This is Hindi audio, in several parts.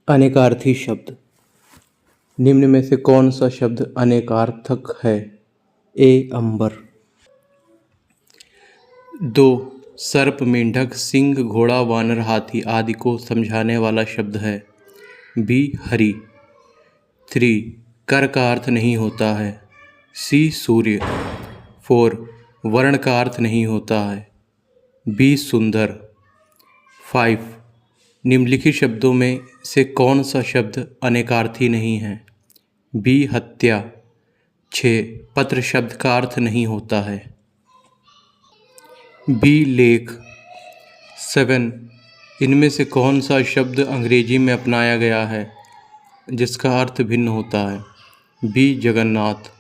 अनेकार्थी शब्द। निम्न में से कौन सा शब्द अनेकार्थक है? ए अंबर। 2 सर्प, मेंढक, सिंह, घोड़ा, वानर, हाथी आदि को समझाने वाला शब्द है। बी हरि। 3 कर का अर्थ नहीं होता है। सी सूर्य। 4 वर्ण का अर्थ नहीं होता है। बी सुंदर। 5 निम्नलिखित शब्दों में से कौन सा शब्द अनेकार्थी नहीं है? बी हत्या। 6 पत्र शब्द का अर्थ नहीं होता है। बी लेख। 7 इनमें से कौन सा शब्द अंग्रेजी में अपनाया गया है जिसका अर्थ भिन्न होता है? बी जगन्नाथ।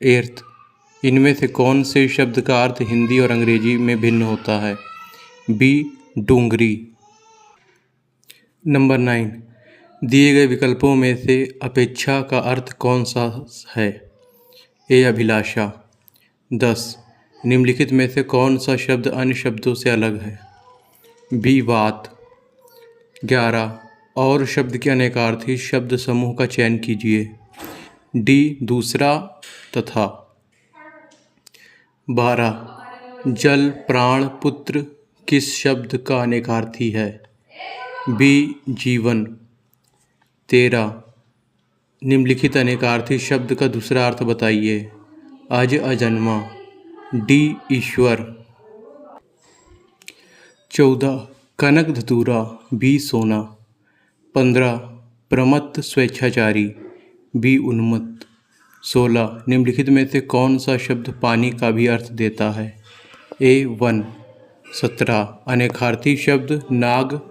8 इनमें से कौन से शब्द का अर्थ हिंदी और अंग्रेजी में भिन्न होता है? बी डूंगरी। नंबर 9 दिए गए विकल्पों में से अपेक्षा का अर्थ कौन सा है? ए अभिलाषा। 10 निम्नलिखित में से कौन सा शब्द अन्य शब्दों से अलग है? बी बात। 11 और शब्द के अनेकार्थी शब्द समूह का चयन कीजिए। डी दूसरा तथा। 12 जल, प्राण, पुत्र किस शब्द का अनेकार्थी है? बी जीवन। 13 निम्नलिखित अनेकार्थी शब्द का दूसरा अर्थ बताइए। अज, अजन्मा। डी ईश्वर। 14 कनक, धतूरा। बी सोना। 15 प्रमत्त, स्वेच्छाचारी। बी उन्मत्त। 16 निम्नलिखित में से कौन सा शब्द पानी का भी अर्थ देता है? ए वन। 17 अनेकार्थी शब्द नाग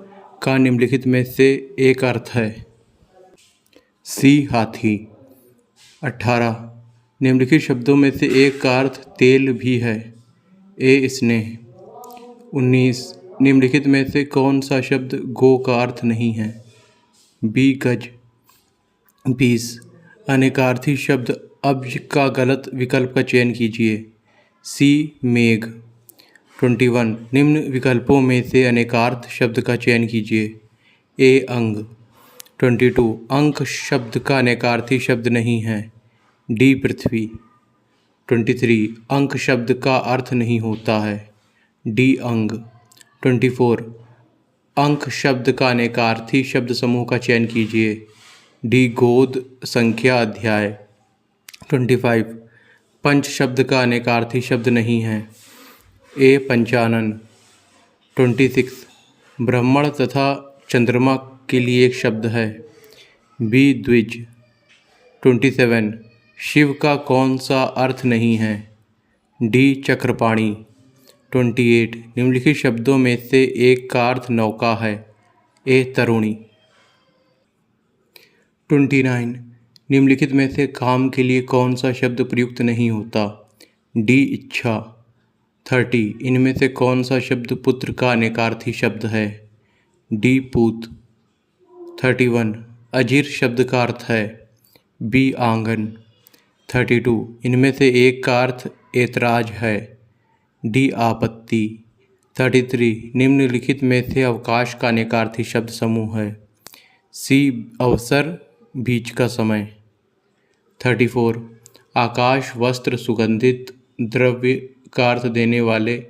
का निम्नलिखित में से एक अर्थ है। सी हाथी। 18 निम्नलिखित शब्दों में से एक का अर्थ तेल भी है। ए स्नेह। 19 निम्नलिखित में से कौन सा शब्द गो का अर्थ नहीं है? बी गज। 20 अनेकार्थी शब्द अब्ज का गलत विकल्प का चयन कीजिए। सी मेघ। 21 निम्न विकल्पों में से अनेकार्थ शब्द का चयन कीजिए। ए अंग। 22 अंक शब्द का अनेकार्थी शब्द नहीं है। डी पृथ्वी। 23 अंक शब्द का अर्थ नहीं होता है। डी अंग। 24 अंक शब्द का अनेकार्थी शब्द समूह का चयन कीजिए। डी गोद, संख्या, अध्याय। 25 पंच शब्द का अनेकार्थी शब्द नहीं है। ए पंचानन। 26 ब्राह्मण तथा चंद्रमा के लिए एक शब्द है। बी द्विज। 27 शिव का कौन सा अर्थ नहीं है? डी चक्रपाणी। 28 निम्नलिखित शब्दों में से एक का अर्थ नौका है। ए तरुणी। 29 निम्नलिखित में से काम के लिए कौन सा शब्द प्रयुक्त नहीं होता? डी इच्छा। 30 इनमें से कौन सा शब्द पुत्र का अनेकार्थी शब्द है? डी पूत। 31 अजीर शब्द का अर्थ है। बी आंगन। 32 इनमें से एक का अर्थ ऐतराज है। डी आपत्ति। 33 निम्नलिखित में से अवकाश का अनेकार्थी शब्द समूह है। सी अवसर, बीच का समय। 34 आकाश, वस्त्र, सुगंधित द्रव्य का अर्थ देने वाले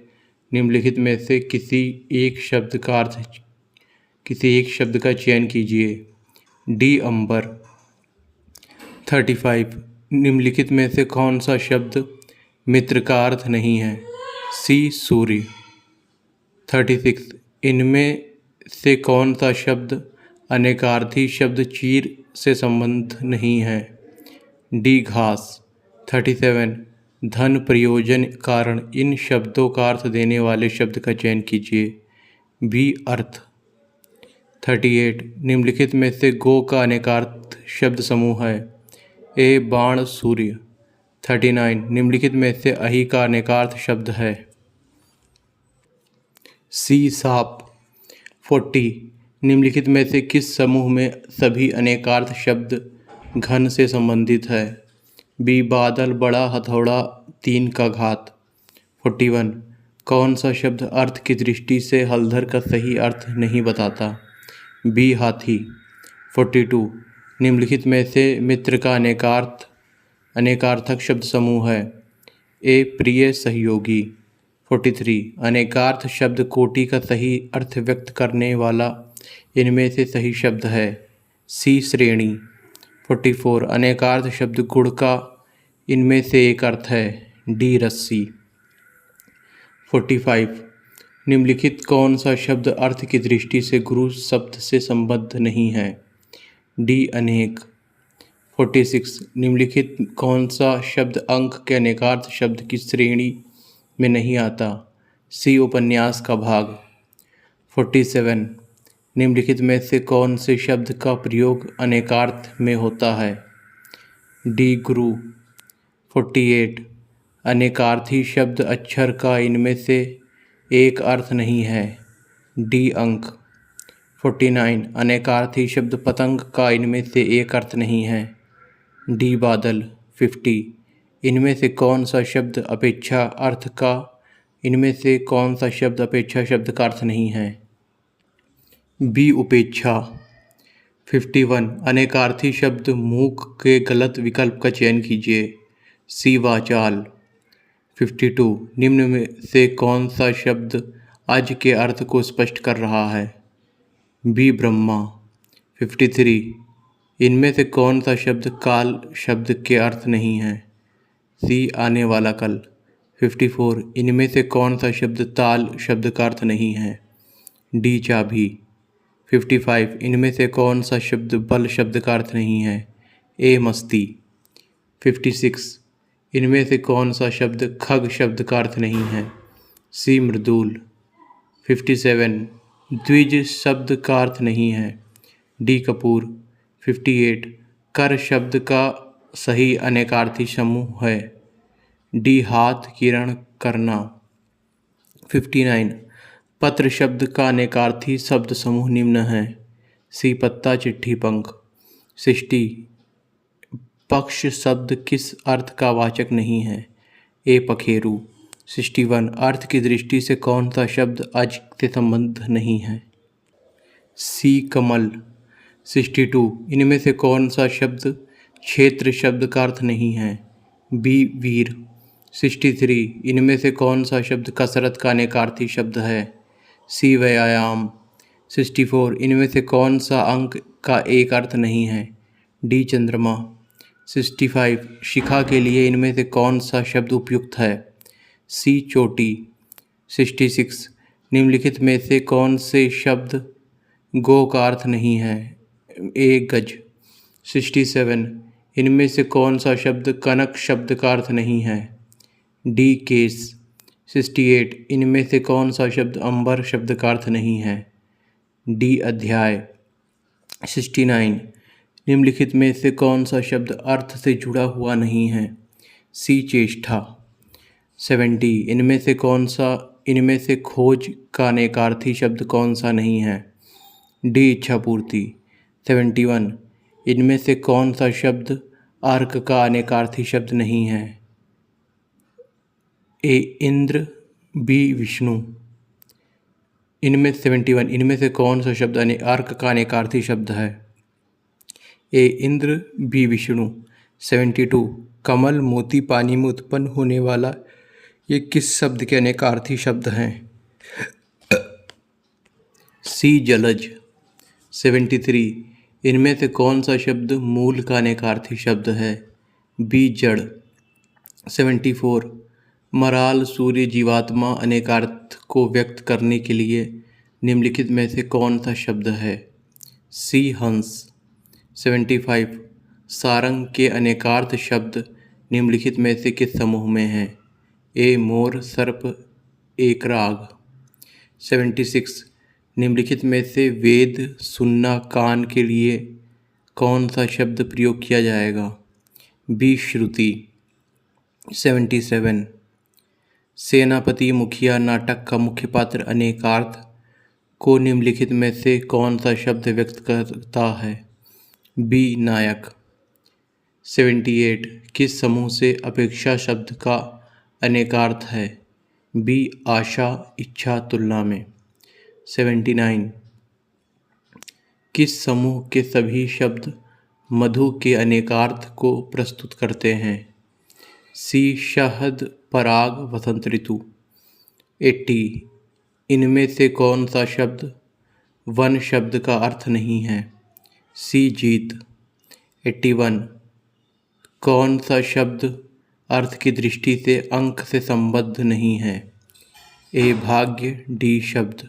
निम्नलिखित में से किसी एक शब्द का चयन कीजिए। डी अंबर। 35 निम्नलिखित में से कौन सा शब्द मित्र का अर्थ नहीं है? सी सूर्य। 36 इनमें से कौन सा शब्द अनेकार्थी शब्द चीर से संबंध नहीं है? डी घास। 37 धन, प्रयोजन, कारण इन शब्दों का अर्थ देने वाले शब्द का चयन कीजिए। बी अर्थ। 38 निम्नलिखित में से गो का अनेकार्थ शब्द समूह है। ए बाण, सूर्य। 39 निम्नलिखित में से अहि का अनेकार्थ शब्द है। सी सांप। 40 निम्नलिखित में से किस समूह में सभी अनेकार्थ शब्द घन से संबंधित है? बी बादल, बड़ा, हथौड़ा, 3 का घात। 41 कौन सा शब्द अर्थ की दृष्टि से हलधर का सही अर्थ नहीं बताता? बी हाथी। 42 निम्नलिखित में से मित्र का अनेकार्थक शब्द समूह है। ए प्रिय सहयोगी। 43 अनेकार्थ शब्द कोटि का सही अर्थ व्यक्त करने वाला इनमें से सही शब्द है। सी श्रेणी। 44 अनेकार्थ शब्द गुण का इनमें से एक अर्थ है। डी रस्सी। 45 निम्नलिखित कौन सा शब्द अर्थ की दृष्टि से गुरु शब्द से संबद्ध नहीं है। डी अनेक। 46 निम्नलिखित कौन सा शब्द अंक के अनेकार्थ शब्द की श्रेणी में नहीं आता। सी उपन्यास का भाग। 47 निम्नलिखित में से कौन से शब्द का प्रयोग अनेकार्थ में होता है। डी गुरु। 48 अनेकार्थी शब्द अक्षर का इनमें से एक अर्थ नहीं है। डी अंक। 49 अनेकार्थी शब्द पतंग का इनमें से एक अर्थ नहीं है। डी बादल। 50 इनमें से कौन सा शब्द अपेक्षा अर्थ का इनमें से कौन सा शब्द अपेक्षा शब्द का अर्थ नहीं है। बी उपेक्षा। 51 अनेकार्थी शब्द मूक के गलत विकल्प का चयन कीजिए। सी वाचाल। 52 निम्न में से कौन सा शब्द अज के अर्थ को स्पष्ट कर रहा है। बी ब्रह्मा। 53 इनमें से कौन सा शब्द काल शब्द के अर्थ नहीं है। सी आने वाला कल। 54 इनमें से कौन सा शब्द ताल शब्द का अर्थ नहीं है। डी चाबी। 55 इनमें से कौन सा शब्द बल शब्द का अर्थ नहीं है। ए मस्ती। 56 इनमें से कौन सा शब्द खग शब्द का अर्थ नहीं है। सी मृदुल। 57 द्विज शब्द का अर्थ नहीं है। डी कपूर। 58 कर शब्द का सही अनेकार्थी समूह है। डी हाथ किरण करना। 59 पत्र शब्द का अनेकार्थी शब्द समूह निम्न है। सी पत्ता चिट्ठी पंख। 60 पक्ष शब्द किस अर्थ का वाचक नहीं है। ए पखेरु। 61 अर्थ की दृष्टि से कौन सा शब्द अज से संबंध नहीं है। सी कमल। 62 इनमें से कौन सा शब्द क्षेत्र शब्द का अर्थ नहीं है। बी वीर। 63 इनमें से कौन सा शब्द कसरत का अनेकार्थी शब्द है। सी व्यायाम। 64 इनमें से कौन सा अंक का एक अर्थ नहीं है। डी चंद्रमा। 65 शिखा के लिए इनमें से कौन सा शब्द उपयुक्त है। सी चोटी। 66 निम्नलिखित में से कौन से शब्द गो का अर्थ नहीं है। ए गज। 67 इनमें से कौन सा शब्द कनक शब्द का अर्थ नहीं है। D case. 68 इनमें से कौन सा शब्द अंबर शब्द का अर्थ नहीं है। डी अध्याय। 69 निम्नलिखित में से कौन सा शब्द अर्थ से जुड़ा हुआ नहीं है। सी चेष्टा। 70 इनमें से खोज का अनेकार्थी शब्द कौन सा नहीं है। डी इच्छा पूर्ति। 71 इनमें से कौन सा शब्द अर्क का अनेकार्थी शब्द नहीं है। ए इंद्र। बी विष्णु। 71 इनमें से कौन सा शब्द अर्क का अनेकार्थी शब्द है। ए इंद्र। बी विष्णु। 72 कमल मोती पानी में उत्पन्न होने वाला ये किस शब्द के अनेकार्थी शब्द हैं। सी जलज। 73 इनमें से कौन सा शब्द मूल का अनेकार्थी शब्द है। बी जड़। 74 मराल सूर्य जीवात्मा अनेकार्थ को व्यक्त करने के लिए निम्नलिखित में से कौन सा शब्द है। सी हंस। 75 सारंग के अनेकार्थ शब्द निम्नलिखित में से किस समूह में हैं। ए मोर सर्प एक राग। 76 निम्नलिखित में से वेद सुनना कान के लिए कौन सा शब्द प्रयोग किया जाएगा। बी श्रुति। 77 सेनापति मुखिया नाटक का मुख्य पात्र अनेकार्थ को निम्नलिखित में से कौन सा शब्द व्यक्त करता है। बी नायक। 78 किस समूह से अपेक्षा शब्द का अनेकार्थ है। बी आशा इच्छा तुलना में। 79 किस समूह के सभी शब्द मधु के अनेकार्थ को प्रस्तुत करते हैं? सी शहद, पराग, वसंत ऋतु। 80। इनमें से कौन सा शब्द वन शब्द का अर्थ नहीं है? सी जीत। 81। कौन सा शब्द अर्थ की दृष्टि से अंक से संबद्ध नहीं है? ए भाग्य, डी शब्द।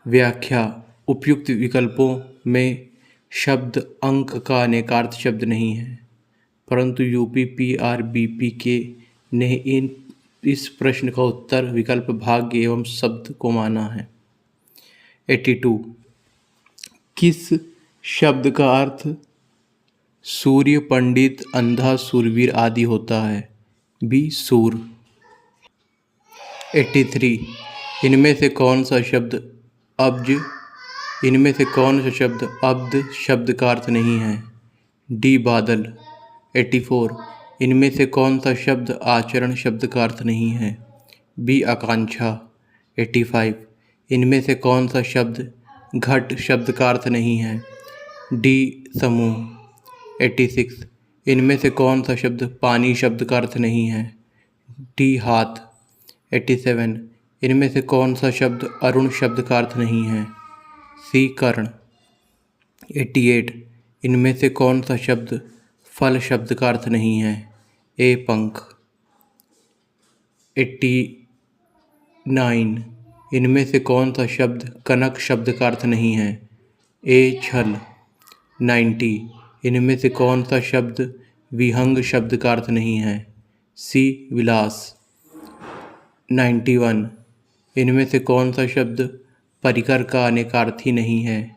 व्याख्या। उपयुक्त विकल्पों में शब्द अंक का अनेकार्थ शब्द नहीं है, परंतु यूपी पीआरबीपी के ने इस प्रश्न का उत्तर विकल्प भाग्य एवं शब्द को माना है। 82। किस शब्द का अर्थ सूर्य, पंडित, अंधा, सूरवीर आदि होता है? बी सूर। 83। इनमें से कौन सा शब्द अब्द शब्द का अर्थ नहीं है? डी बादल। 84। इनमें से कौन सा शब्द आचरण शब्द का अर्थ नहीं है? बी आकांक्षा। 85। इनमें से कौन सा शब्द घट शब्द का अर्थ नहीं है? डी समूह। 86। इनमें से कौन सा शब्द पानी शब्द का अर्थ नहीं है? डी हाथ। 87। इनमें से कौन सा शब्द अरुण शब्द का अर्थ नहीं है? सी कर्ण। 88। इनमें से कौन सा शब्द फल शब्द का अर्थ नहीं है? ए पंख। 89। इनमें से कौन सा शब्द कनक शब्द का अर्थ नहीं है? ए छल। 90। इनमें से कौन सा शब्द विहंग शब्द का अर्थ नहीं है? सी विलास। 91। इनमें से कौन सा शब्द परिकर का अनेकार्थी नहीं है?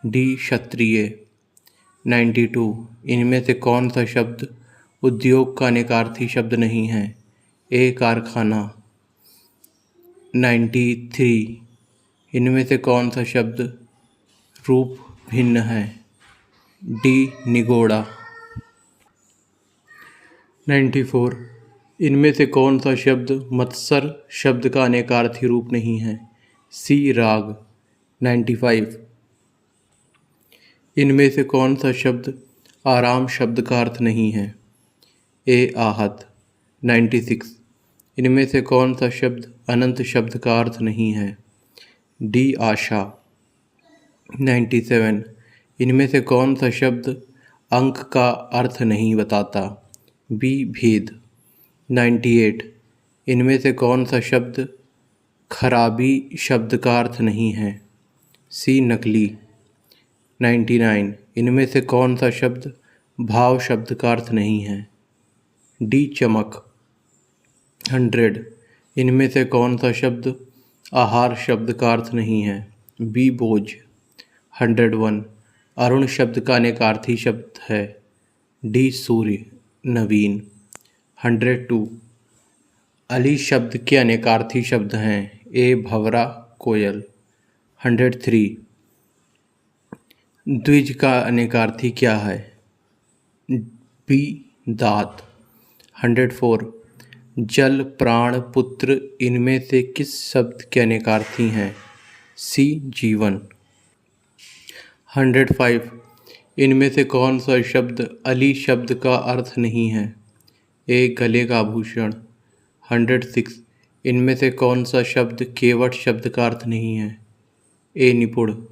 डी क्षत्रिय। 92। इनमें से कौन सा शब्द उद्योग का अनेकार्थी शब्द नहीं है? ए कारखाना। 93। इनमें से कौन सा शब्द रूप भिन्न है? डी निगोड़ा। 94। इनमें से कौन सा शब्द मत्सर शब्द का अनेकार्थी रूप नहीं है? सी राग। 95। इनमें से कौन सा शब्द आराम शब्द का अर्थ नहीं है? ए आहत। 96। इनमें से कौन सा शब्द अनंत शब्द का अर्थ नहीं है? डी आशा। 97। इनमें से कौन सा शब्द अंक का अर्थ नहीं बताता? बी भेद। 98। इनमें से कौन सा शब्द खराबी शब्द का अर्थ नहीं है? सी नकली। 99। इनमें से कौन सा शब्द भाव शब्द का अर्थ नहीं है? डी चमक। 100। इनमें से कौन सा शब्द आहार शब्द का अर्थ नहीं है? बी बोझ। 101। अरुण शब्द का अनेकार्थी शब्द है? डी सूर्य, नवीन। 102। अली शब्द के अनेकार्थी शब्द हैं? ए भंवरा, कोयल। 103। द्विज का अनेकार्थी क्या है? बी दात। 104। जल, प्राण, पुत्र इनमें से किस शब्द के अनेकार्थी हैं? सी जीवन। 105। इनमें से कौन सा शब्द अली शब्द का अर्थ नहीं है? ए गले का आभूषण। 106। इनमें से कौन सा शब्द केवट शब्द का अर्थ नहीं है? ए निपुण।